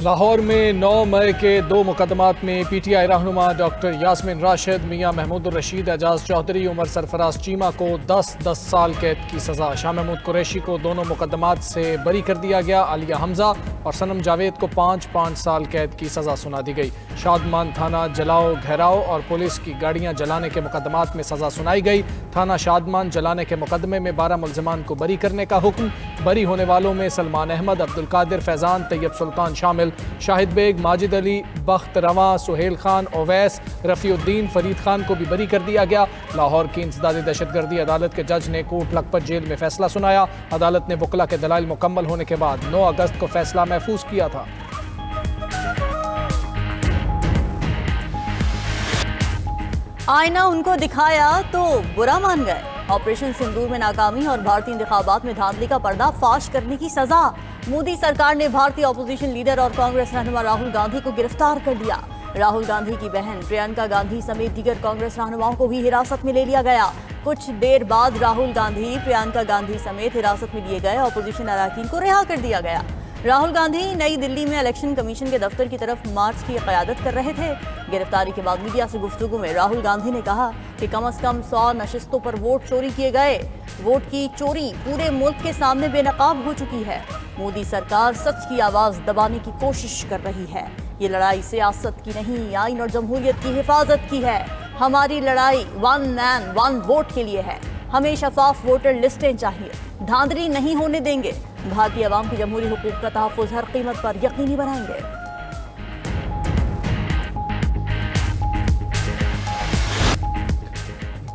لاہور میں 9 مئی کے 2 مقدمات میں پی ٹی آئی رہنما ڈاکٹر یاسمین راشد، میاں محمود الرشید، اعجاز چودھری، عمر سرفراز چیمہ کو 10 سال قید کی سزا۔ شاہ محمود قریشی کو دونوں مقدمات سے بری کر دیا گیا۔ عالیہ حمزہ اور صنم جاوید کو 5 سال قید کی سزا سنا دی گئی۔ شادمان تھانہ جلاؤ، گھیراؤ اور پولیس کی گاڑیاں جلانے کے مقدمات میں سزا سنائی گئی۔ تھانہ شادمان جلانے کے مقدمے میں 12 ملزمان کو بری کرنے کا حکم۔ بری ہونے والوں میں سلمان احمد، عبدالقادر فیضان، طیب سلطان شامل۔ شاہد بیگ، ماجد علی، بخت رواں، سہیل خان، اویس، رفیع الدین، فرید خان کو بھی بری کر دیا گیا۔ لاہور کی انسدادی دہشت گردی عدالت کے جج نے کوٹ لکھپت جیل میں فیصلہ سنایا۔ عدالت نے وکلا کے دلائل مکمل ہونے کے بعد 9 اگست کو فیصلہ محفوظ کیا تھا۔ آئینہ ان کو دکھایا تو برا مان گئے۔ آپریشن سندور میں ناکامی اور بھارتی انتخابات میں دھاندلی کا پردہ فاش کرنے کی سزا۔ مودی سرکار نے بھارتی اپوزیشن لیڈر اور کانگریس رہنما راہل گاندھی کو گرفتار کر لیا۔ راہل گاندھی کی بہن پرینکا گاندھی سمیت دیگر کانگریس رہنماؤں کو بھی حراست میں لے لیا گیا۔ کچھ دیر بعد راہل گاندھی، پرینکا گاندھی سمیت حراست میں لیے گئے اپوزیشن اراکین کو رہا کر دیا گیا۔ راہل گاندھی نئی دلی میں الیکشن کمیشن کے دفتر کی طرف مارچ کی قیادت کر رہے تھے۔ گرفتاری کے بعد میڈیا سے گفتگو میں راہل گاندھی نے کہا کہ کم از کم 100 نشستوں پر ووٹ چوری کیے گئے۔ ووٹ کی چوری پورے ملک کے سامنے بے نقاب ہو چکی ہے۔ مودی سرکار سچ کی آواز دبانے کی کوشش کر رہی ہے۔ یہ لڑائی سیاست کی نہیں، آئین اور جمہوریت کی حفاظت کی ہے۔ ہماری لڑائی 1 مین 1 ووٹ کے لیے ہے۔ ہمیں شفاف ووٹر لسٹیں چاہیے۔ دھاندلی نہیں ہونے دیں گے۔ بھارتی عوام کی جمہوری حقوق کا تحفظ ہر قیمت پر یقینی بنائیں گے۔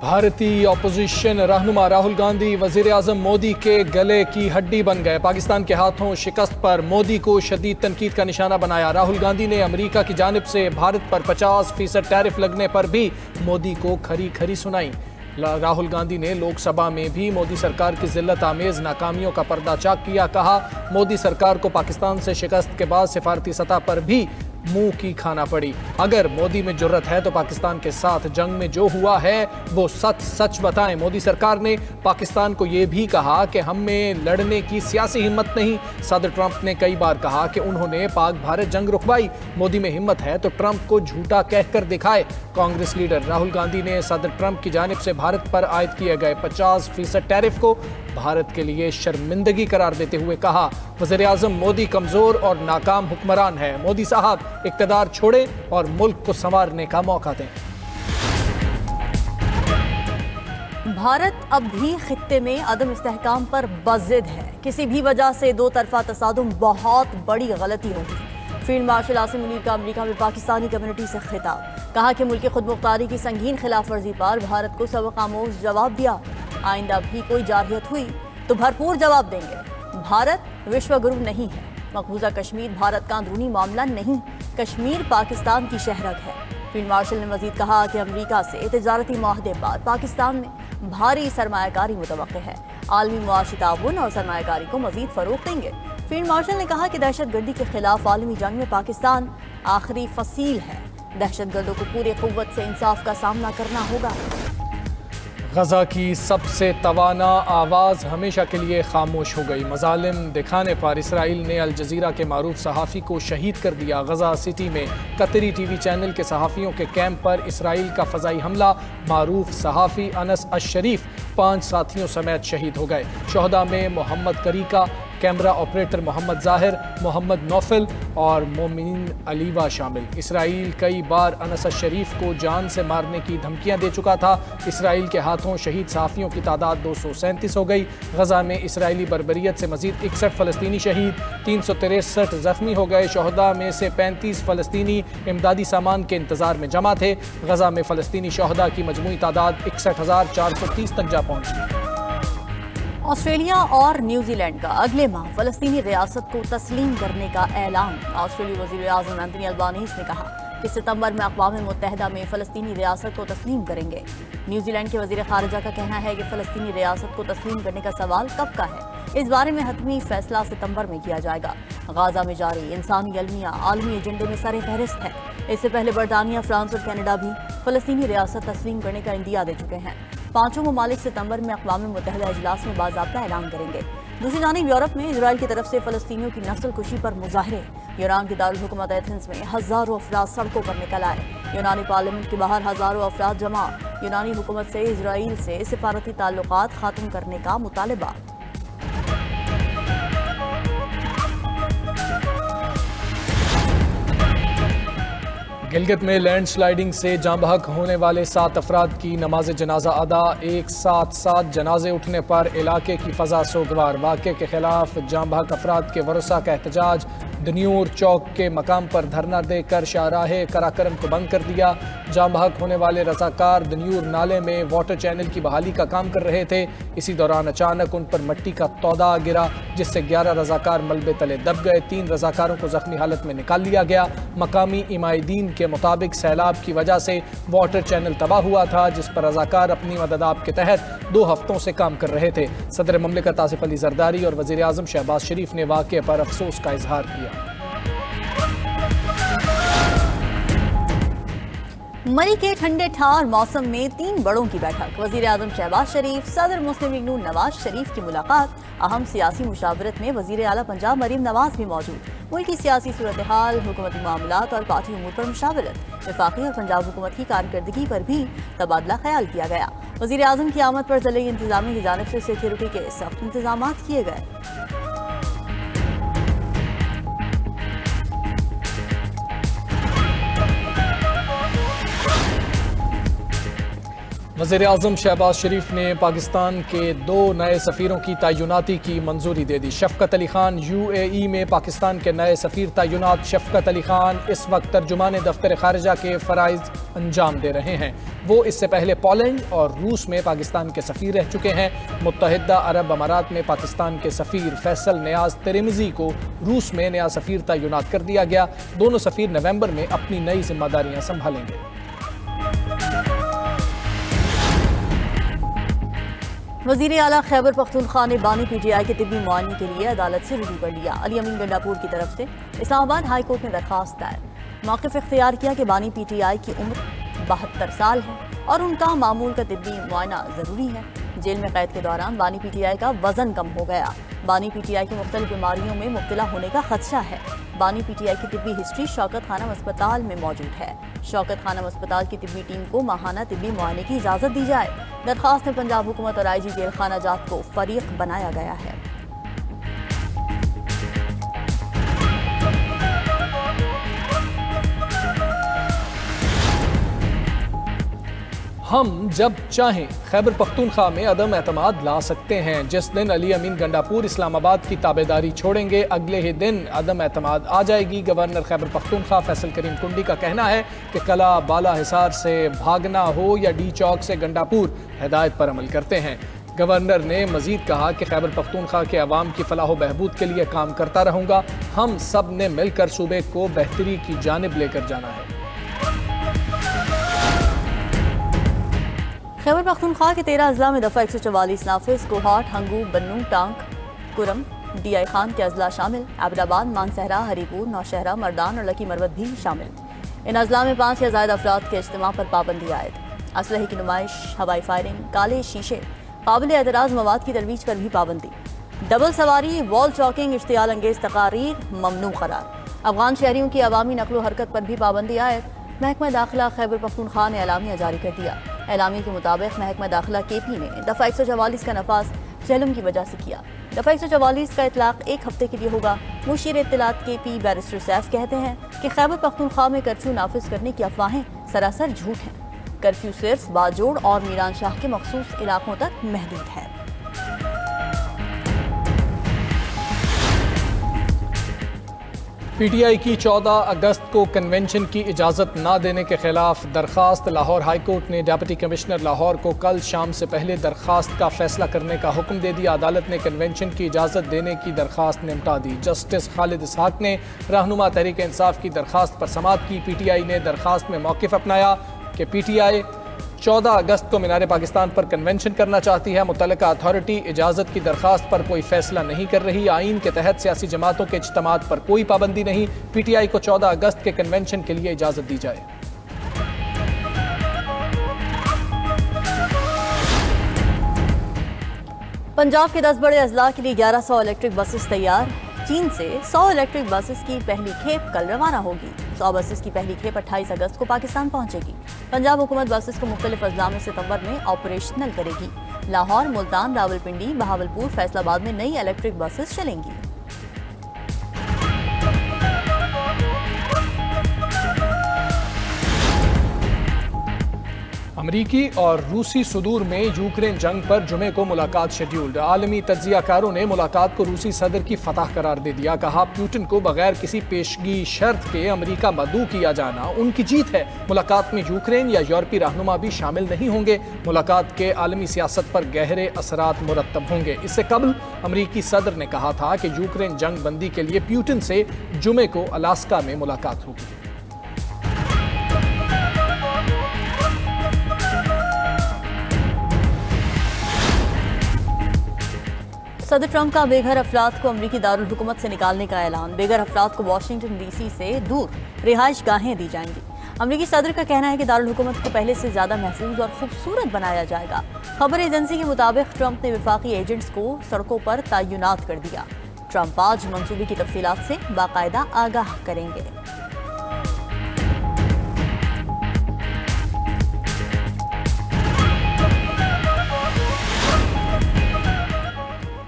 بھارتی اپوزیشن رہنما راہل گاندھی وزیر اعظم مودی کے گلے کی ہڈی بن گئے۔ پاکستان کے ہاتھوں شکست پر مودی کو شدید تنقید کا نشانہ بنایا۔ راہل گاندھی نے امریکہ کی جانب سے بھارت پر 50% ٹیرف لگنے پر بھی مودی کو کھری کھری سنائی۔ راہل گاندھی نے لوک سبھا میں بھی مودی سرکار کی ذلت آمیز ناکامیوں کا پردہ چاک کیا۔ کہا مودی سرکار کو پاکستان سے شکست کے بعد سفارتی سطح پر بھی منہ کی کھانا پڑی۔ اگر مودی میں جرت ہے تو پاکستان کے ساتھ جنگ میں جو ہوا ہے وہ سچ بتائیں۔ مودی سرکار نے پاکستان کو یہ بھی کہا کہ ہم میں لڑنے کی سیاسی ہمت نہیں۔ صدر ٹرمپ نے کئی بار کہا کہ انہوں نے پاک بھارت جنگ رکوائی۔ مودی میں ہمت ہے تو ٹرمپ کو جھوٹا کہہ کر دکھائے۔ کانگریس لیڈر راہل گاندھی نے صدر ٹرمپ کی جانب سے بھارت پر عائد کیے گئے 50% ٹیرف کو بھارت کے لیے شرمندگی قرار دیتے ہوئے کہا وزیر اعظم مودی کمزور اور ناکام حکمران ہے۔ مودی صاحب اقتدار چھوڑیں اور ملک کو سنوارنے کا موقع دیں۔ بھارت اب بھی خطے میں عدم استحکام پر بضد ہے۔ کسی بھی وجہ سے دو طرفہ تصادم بہت بڑی غلطی ہوگی۔ فیلڈ مارشل عاصم منیر کا امریکہ میں پاکستانی کمیونٹی سے خطاب۔ کہا کہ ملک خود مختاری کی سنگین خلاف ورزی پر بھارت کو سبق آموز جواب دیا۔ آئندہ بھی کوئی جارحیت ہوئی تو بھرپور جواب دیں گے۔ بھارت وشو گرو نہیں ہے۔ مقبوضہ کشمیر بھارت کا اندرونی معاملہ نہیں، کشمیر پاکستان کی شہرت ہے۔ فیلڈ مارشل نے مزید کہا کہ امریکہ سے تجارتی معاہدے بعد پاکستان میں بھاری سرمایہ کاری متوقع ہے۔ عالمی معاشی تعاون اور سرمایہ کاری کو مزید فروغ دیں گے۔ فیلڈ مارشل نے کہا کہ دہشت گردی کے خلاف عالمی جنگ میں پاکستان آخری فصیل ہے۔ دہشت گردوں کو پوری قوت سے انصاف کا سامنا کرنا ہوگا۔ غزہ کی سب سے توانا آواز ہمیشہ کے لیے خاموش ہو گئی۔ مظالم دکھانے پر اسرائیل نے الجزیرہ کے معروف صحافی کو شہید کر دیا۔ غزہ سٹی میں قطری ٹی وی چینل کے صحافیوں کے کیمپ پر اسرائیل کا فضائی حملہ۔ معروف صحافی انس الشریف 5 ساتھیوں سمیت شہید ہو گئے۔ شہداء میں محمد کریکا، کیمرہ آپریٹر محمد ظاہر، محمد نوفل اور مومن علیوہ شامل۔ اسرائیل کئی بار انس الشریف کو جان سے مارنے کی دھمکیاں دے چکا تھا۔ اسرائیل کے ہاتھوں شہید صحافیوں کی تعداد 237 ہو گئی۔ غزہ میں اسرائیلی بربریت سے مزید 61 فلسطینی شہید، 363 زخمی ہو گئے۔ شہداء میں سے 35 فلسطینی امدادی سامان کے انتظار میں جمع تھے۔ غزہ میں فلسطینی شہداء کی مجموعی تعداد 61,430 تک جا پہنچی۔ آسٹریلیا اور نیوزی لینڈ کا اگلے ماہ فلسطینی ریاست کو تسلیم کرنے کا اعلان۔ آسٹریلی وزیر اعظم اینتھونی البانیز نے کہا کہ ستمبر میں اقوام متحدہ میں فلسطینی ریاست کو تسلیم کریں گے۔ نیوزی لینڈ کے وزیر خارجہ کا کہنا ہے کہ فلسطینی ریاست کو تسلیم کرنے کا سوال کب کا ہے۔ اس بارے میں حتمی فیصلہ ستمبر میں کیا جائے گا۔ غازہ میں جاری انسانی المیہ عالمی ایجنڈے میں سر فہرست ہے۔ اس سے پہلے برطانیہ، فرانس اور کینیڈا بھی فلسطینی ریاست تسلیم کرنے کا عندیہ دے چکے ہیں۔ पांचों ममालिक सितंबर में अक़वाम मुत्तहिदा इजलास में बाज़ाब्ता ऐलान करेंगे। दूसरी जानिब यूरोप में इजराइल की तरफ से फ़लस्तीनियों की नस्ल कुशी पर मुजाहरे। ईरान की दारुल हुकूमत एथेंस में हज़ारों अफराद सड़कों पर निकल आए। यूनानी पार्लियामेंट के बाहर हज़ारों अफराद जमा। यूनानी हुकूमत से इजराइल से सिफारती ताल्लुकात ख़त्म करने का मुतालबा। गिलगित में लैंड स्लाइडिंग से जाँ बहक होने वाले 7 अफराद की नमाज जनाजा अदा। एक साथ 7 जनाजे उठने पर इलाके की फ़ज़ा सोगवार। वाक़े के खिलाफ जाँ बहक अफराद के वरसा का एहतजाज। दनियूर चौक के मकाम पर धरना देकर शाहराहे कराकरम को बंद कर दिया। जाँ बहक होने वाले रज़ाकार दनियूर नाले में वाटर चैनल की बहाली का काम कर रहे थे। इसी दौरान अचानक उन पर मिट्टी का तौदा गिरा, जिससे 11 रज़ाकार मलबे तले दब गए। 3 रज़ाकारों को ज़ख्मी हालत में निकाल लिया गया। मकामी इमायदीन के मुताबिक सैलाब की वजह से वाटर चैनल तबाह हुआ था, जिस पर रज़ाकार अपनी मदद आप के तहत 2 हफ्तों से काम कर रहे थे। सदर ममलिकत आसिफ अली ज़रदारी और वज़ीर आज़म शहबाज शरीफ ने वाक़े पर अफसोस का इजहार किया। मरी के ठंडे ठार मौसम में 3 बड़ों की बैठक। वज़ीर आज़म शहबाज शरीफ, सदर मुस्लिम लीग नून नवाज शरीफ की मुलाकात। अहम सियासी मुशावरत में वज़ीर आला पंजाब मरीम नवाज भी मौजूद। मुल्की सियासी सूरत हाल, हुकूमती मामलात और पार्टी उमूर पर मुशावरत। वफाकी और पंजाब हुकूमत की कारकर्दगी पर भी तबादला ख्याल किया गया। वज़ीर आज़म की आमद पर ज़िले इंतज़ामिया की जानिब से सिक्योरिटी के सख्त इंतजाम किए गए। वज़ीर आज़म शहबाज शरीफ ने पाकिस्तान के 2 नए सफ़ीरों की तैनाती की मंजूरी दे दी। शफ़क़त अली ख़ान UAE में पाकिस्तान के नए सफ़ीर तैनात। शफ़क़त अली ख़ान इस वक्त तर्जुमान दफ्तर ख़ारिजा के फ़राइज़ अंजाम दे रहे हैं। वो इससे पहले पोलैंड और रूस में पाकिस्तान के सफ़ीर रह चुके हैं। मुत्तहिदा अरब अमारात में पाकिस्तान के सफ़ीर फैसल नियाज़ तिरमिज़ी को रूस में नया सफ़ीर तैनात कर दिया गया। दोनों सफ़ीर नवंबर में अपनी नई जिम्मेदारियां संभालेंगे। वज़ीर आला खैबर पख्तूनख्वा ने बानी PTI के तिब्बी मुआयने के लिए अदालत से रुजू कर लिया। अली अमीन गंडापुर की तरफ से इस्लामाबाद हाई कोर्ट में दरखास्त दायर। मौक़िफ़ इख्तियार किया कि बानी PTI की उम्र 72 साल है और उनका मामूल का तिब्बी मुआयना ज़रूरी है। जेल में कैद के दौरान बानी PTI का वज़न कम हो गया। बानी PTI की मुख्तलिफ बीमारियों में मुब्तला होने का खदशा है। बानी PTI की तिब्बी हिस्ट्री शौकत खानम अस्पताल में मौजूद है। शौकत खानम अस्पताल की तिब्बी टीम को माहाना तिब्बी मुआयने की इजाज़त दी जाए। दरख्वास्त में पंजाब हुकूमत और IG जेल खाना जात को फरीक बनाया गया है। हम जब चाहें खैबर पख्तूनख्वा में अदम एतमाद ला सकते हैं। जिस दिन अली अमीन गंडापुर इस्लामाबाद की ताबेदारी छोड़ेंगे, अगले ही दिन अदम एतमाद आ जाएगी। गवर्नर खैबर पख्तूनख्वा फैसल करीम कुंडी का कहना है कि कला बाला हिसार से भागना हो या D चौक से गंडापुर, हिदायत पर अमल करते हैं। गवर्नर ने मजीद कहा कि खैबर पख्तूनख्वा के अवाम की फलाह व बहबूद के लिए काम करता रहूँगा। हम सब ने मिलकर सूबे को बेहतरी की जानिब लेकर जाना है। खैबर पख्तूनख्वा के 13 अजला में दफ़ा 144 नाफिज, कोहाट, हंगू, बन्नू, टांक, कुरम, DI खान के अजला शामिल। आबिदाबाद, मानसहरा, हरीपुर, नौशहरा, मर्दान और लकी मरवत भी शामिल। इन अजला में 5 या ज़ायद अफराद के इज्तिमा पर पाबंदी आयद। असलहे की नुमाइश, हवाई फायरिंग, काले शीशे, काबिल एतराज़ मवाद की तरवीज पर भी पाबंदी। डबल सवारी, वॉल चॉकिंग, इश्तियाल अंगेज तकारीर ममनू करार। अफगान शहरियों की अवामी नकलो हरकत पर भी पाबंदी आयद। महकमा दाखिला खैबर पख्तूनख्वा ने एलामिया जारी कर दिया। एलामिया के मुताबिक महकमा दाखिला KP ने दफ़ा 144 का नफाज जहलम की वजह से किया। दफ़ा 144 का इतलाक 1 हफ्ते के लिए होगा। मुशीर इत्तलात KP बैरिस्टर सैफ कहते हैं कि खैबर पख्तूनख्वा में कर्फ्यू नाफिज करने की अफवाहें सरासर झूठ हैं। कर्फ्यू सिर्फ बाजोड़ और मीरान शाह के मखसूस इलाकों तक महदूद है। PTI की 14 अगस्त को कन्वेंशन की इजाज़त न देने के खिलाफ दरख्वास्त। लाहौर हाई कोर्ट ने डिप्टी कमिश्नर लाहौर को कल शाम से पहले दरख्वास्त का फैसला करने का हुक्म दे दिया। अदालत ने कन्वेंशन की इजाज़त देने की दरख्वास्त निपटा दी। जस्टिस खालिद इसहाक ने रहनुमा तहरीक इंसाफ की दरख्वास्त पर समाअत की। PTI ने दरख्वास्त में मौक़िफ़ अपनाया कि PTI 14 अगस्त को मीनार पाकिस्तान पर कन्वेंशन करना चाहती है। मुतल्लिका अथॉरिटी इजाज़त की दरख्वास्त पर कोई फैसला नहीं कर रही। आइन के तहत सियासी जमातों के इज्तिमात पर कोई पाबंदी नहीं। PTI को 14 अगस्त के कन्वेंशन के लिए इजाज़त दी जाए। पंजाब के 10 बड़े अजला के लिए 1100 इलेक्ट्रिक बसेस तैयार। चीन से 100 इलेक्ट्रिक बसेस की पहली खेप कल रवाना होगी। 100 बसेस की पहली खेप 28 अगस्त को पाकिस्तान पहुंचेगी। पंजाब हुकूमत बसेस को मुख्तलिफ अजला में सितंबर में ऑपरेशनल करेगी। लाहौर, मुल्तान, रावलपिंडी, बहावलपुर, फैसलाबाद में नई इलेक्ट्रिक बसेस चलेंगी। अमरीकी और रूसी सुदूर में यूक्रेन जंग पर जुमे को मुलाकात शेड्यूल्ड। आलमी तज्जियाकारों ने मुलाकात को रूसी सदर की फतह करार दे दिया। कहा, पुतिन को बगैर किसी पेशगी शर्त के अमरीका मदऊ किया जाना उनकी जीत है। मुलाकात में यूक्रेन या यूरोपीय रहनुमा भी शामिल नहीं होंगे। मुलाकात के आलमी सियासत पर गहरे असरात मुरत्तब होंगे। इससे कबल अमरीकी सदर ने कहा था कि यूक्रेन जंग बंदी के लिए पुतिन से जुमे को अलास्का में मुलाकात होगी। सदर ट्रंप का बेघर अफराद को अमरीकी दारुल हुकूमत से निकालने का ऐलान। बेघर अफराद को वाशिंगटन डीसी से दूर रिहाइश गाहें दी जाएंगी। अमरीकी सदर का कहना है कि दारुल हुकूमत को पहले से ज्यादा महफूज और खूबसूरत बनाया जाएगा। खबर एजेंसी के मुताबिक ट्रंप ने वफाकी एजेंट्स को सड़कों पर तैनात कर दिया। ट्रंप आज मंसूबे की तफसीलात से बाकायदा आगाह करेंगे।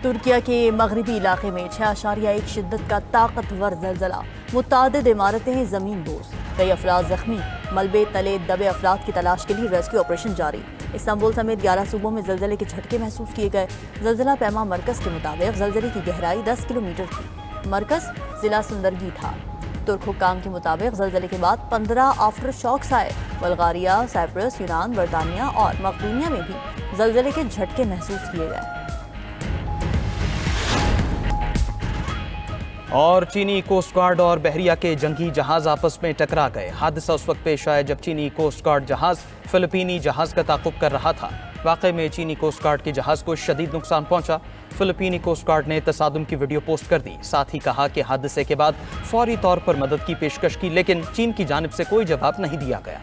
तुर्किया के मगरबी इलाके में 6.1 शिद्दत का ताकतवर जलजला। मुतादिद इमारतें जमीन बोस, कई अफराद जख्मी। मलबे तले दबे अफराद की तलाश के लिए रेस्क्यू ऑपरेशन जारी। इस्तांबुल समेत 11 सूबों में जलजले के झटके महसूस किए गए। जलजला पैमा मरकज के मुताबिक जलजले की गहराई 10 किलोमीटर थी। मरकज जिला सुंदरगी था। तुर्क हुक्काम के मुताबिक जलजले के बाद 15 आफ्टर शॉक्स आए। बल्गारिया, साइप्रस, यूनान, बरतानिया और मकदूनिया में भी जलजले के झटके महसूस किए गए। और चीनी कोस्ट गार्ड और बहरिया के जंगी जहाज आपस में टकरा गए। हादसा उस वक्त पेश आया जब चीनी कोस्ट गार्ड जहाज फिलिपीनी जहाज का ताक़ुब कर रहा था। वाक़े में चीनी कोस्ट गार्ड के जहाज को शदीद नुकसान पहुंचा। फिलिपीनी कोस्ट गार्ड ने तसादुम की वीडियो पोस्ट कर दी। साथ ही कहा कि हादसे के बाद फौरी तौर पर मदद की पेशकश की, लेकिन चीन की जानिब से कोई जवाब नहीं दिया गया।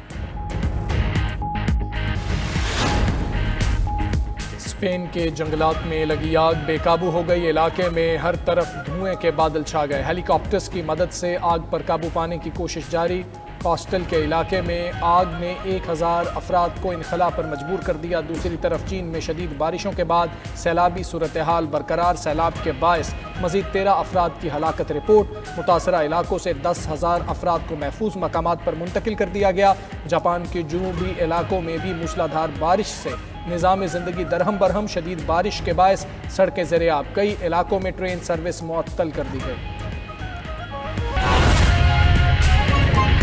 स्पेन के जंगलात में लगी आग बेकाबू हो गई। इलाके में हर तरफ धुएं के बादल छा गए। हेलीकॉप्टर्स की मदद से आग पर काबू पाने की कोशिश जारी। कोस्टल के इलाके में आग ने 1000 अफराद को इनखला पर मजबूर कर दिया। दूसरी तरफ चीन में शदीद बारिशों के बाद सैलाबी सूरत हाल बरकरार। सैलाब के बायस मजीद 13 अफराद की हलाकत रिपोर्ट। मुतासरा इलाकों से 10,000 अफराद को महफूज मकामात पर मुंतकिल कर दिया गया। जापान के जनूबी इलाकों में भी मूसलाधार बारिश से निज़ाम ज़िंदगी दरहम बरहम। शदीद बारिश के बायस सड़कें ज़ेरे-आब। कई इलाकों में ट्रेन सर्विस मुअत्तल कर दी गई।